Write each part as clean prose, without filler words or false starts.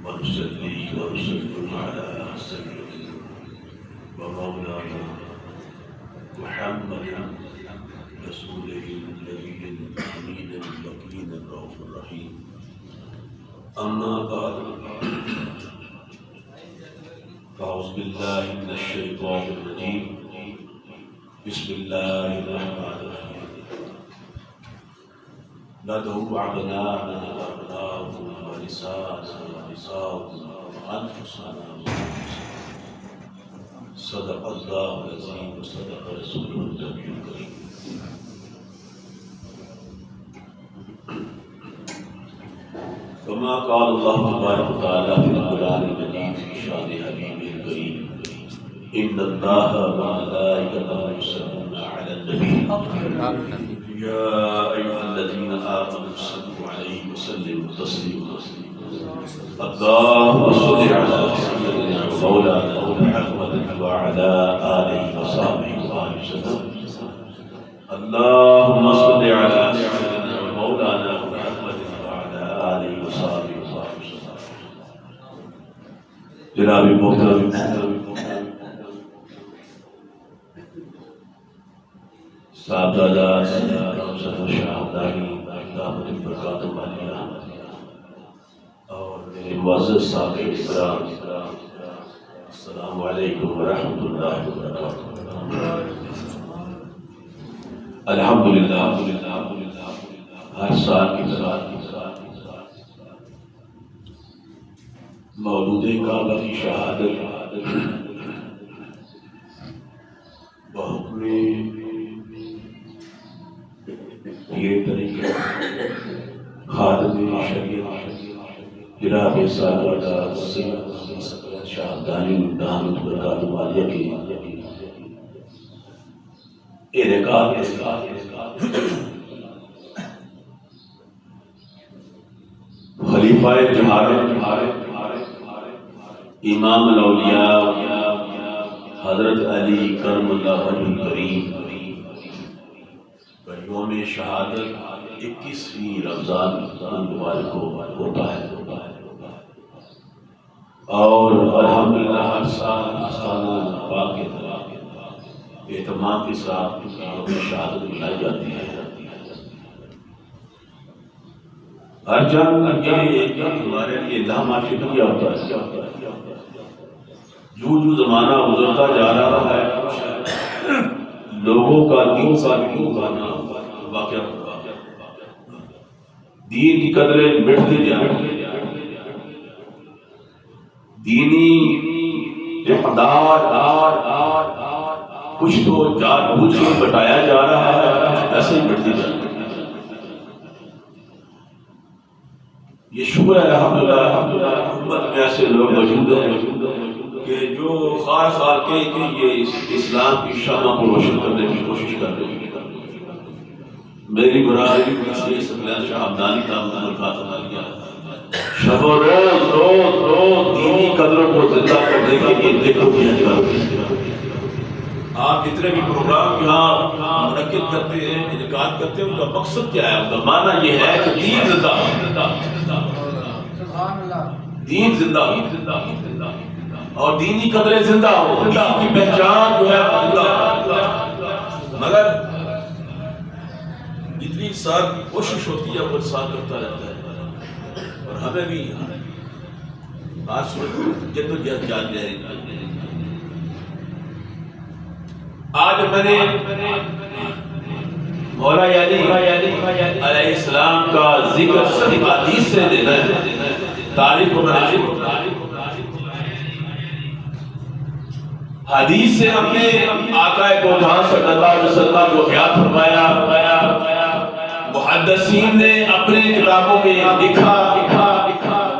ونصلي ونسلم على سيدنا ومولانا محمد رسوله النبي الأمين المكين الرؤوف الرحيم. أما بعد، فأعوذ بالله من الشيطان الرجيم. بسم الله الرحمن الرحيم. ندعو أبناءنا وأبناءكم ونساءنا ونساءكم وأنفسنا وأنفسكم. صدق الله العظيم وصدق رسوله النبي الكريم. كما قال الله تبارك وتعالى في القرآن المجيد في شأن حبيبه الكريم: إن الله وملائكته يصلون على النبي يا أيها الذين آمنوا صلوا عليه وسلموا تسليما. اللهم صل على سيدنا ومولانا محمد وعلى آله وصحبه وسلم. اللهم صل على سيدنا ومولانا محمد وعلى آله وصحبه وسلم. جناب محترم سادات شاہدانی دامت برکاتہ عالیہ اور میرے معزز صاحب اکرام، السلام علیکم ورحمۃ اللہ وبرکاتہ. الحمدللہ ہر سال کی طرح مولود کعبہ کی شہادت بحکم یہ طریقہ خادم شریعت جناب سادہ سید شاہدانی دامت برکاتہ عالیہ کے انعقاد کے خلیفہ جہارت امام الاولیاء حضرت علی کرم اللہ وجہ الکریم یوم شہادت 21ویں رمضان مبارک کو ہوتا ہے، اور الحمدللہ ہر سال آستانہ پاک کے اہتمام کے ساتھ یوم شہادت منائی جاتی ہے. ہر جنگ ہمارے لیے لامع فکریہ ہوتا ہے. جو زمانہ گزرتا جا رہا ہے لوگوں کا دین کا ڈوبانا واقعہ دین کی قدریں مٹتے جا رہی ہیں. دینی اقدار کچھ تو جان بوجھ کے بٹایا جا رہا ہے، ایسے ہی مٹتے جا رہی ہے. یہ شکر ہے الحمدللہ امت میں ایسے لوگ موجود ہیں کہ جو خار خار کے یہ اسلام کی شمع کو روشن کرنے کی کوشش کر رہے ہیں. میری برادری شہابدانی کا ملکات عالیہ شب و روز دینی قدروں کو زندہ کرنے کے لیے دیکھو کیا جا رہا ہے. آپ جتنے بھی پروگرام یہاں منعقد کرتے ہیں، انعقاد کرتے ہیں، ان کا مقصد کیا ہے؟ ان کا معنی یہ ہے کہ دین زندہ، دین زندہ اور دینی قدریں زندہ ہو، دین کی پہچان جو ہے زندہ. مگر جتنی انسان کی کوشش ہوتی ہے وہ انسان کرتا رہتا ہے، اور ہمیں بھی آج جدوجہد جاری رہے. آج میں نے مولا علی علیہ السلام کا ذکر صحیح حدیث سے دینا ہے. تاریخ و حدیث سے ہم نے آقا کو جہاں صلی اللہ علیہ وسلم کو بیان فرمایا. محدثین نے اپنے کتابوں میں لکھا.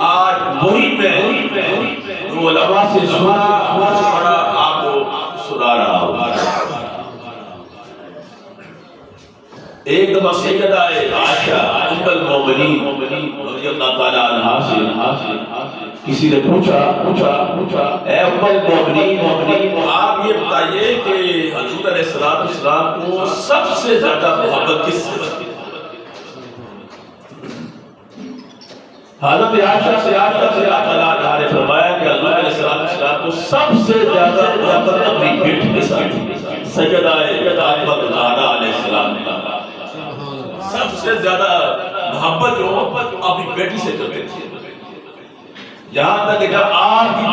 آج وہی میں جو علماء سے سنا پڑھا آپ کو سنا رہا ہوں. ایک دفعہ سیدہ عائشہ ام المومنین رضی اللہ تعالی عنہا سے کسی نے پوچھا اے ام المومنین آپ یہ بتائیے کہ حضور علیہ السلام کو سب سے زیادہ محبت کس سے؟ حضرت عائشہ سے اللہ تعالیٰ نے فرمایا کہ اللہ علیہ السلام کو سب سے زیادہ محبت اپنی بیٹی کے ساتھ سیدہ فاطمہ زہرا علیہ السلام کا سب سے زیادہ محبت جو اپنی بیٹی سے کرتے تھے، یہاں تک کہ جب آپ کی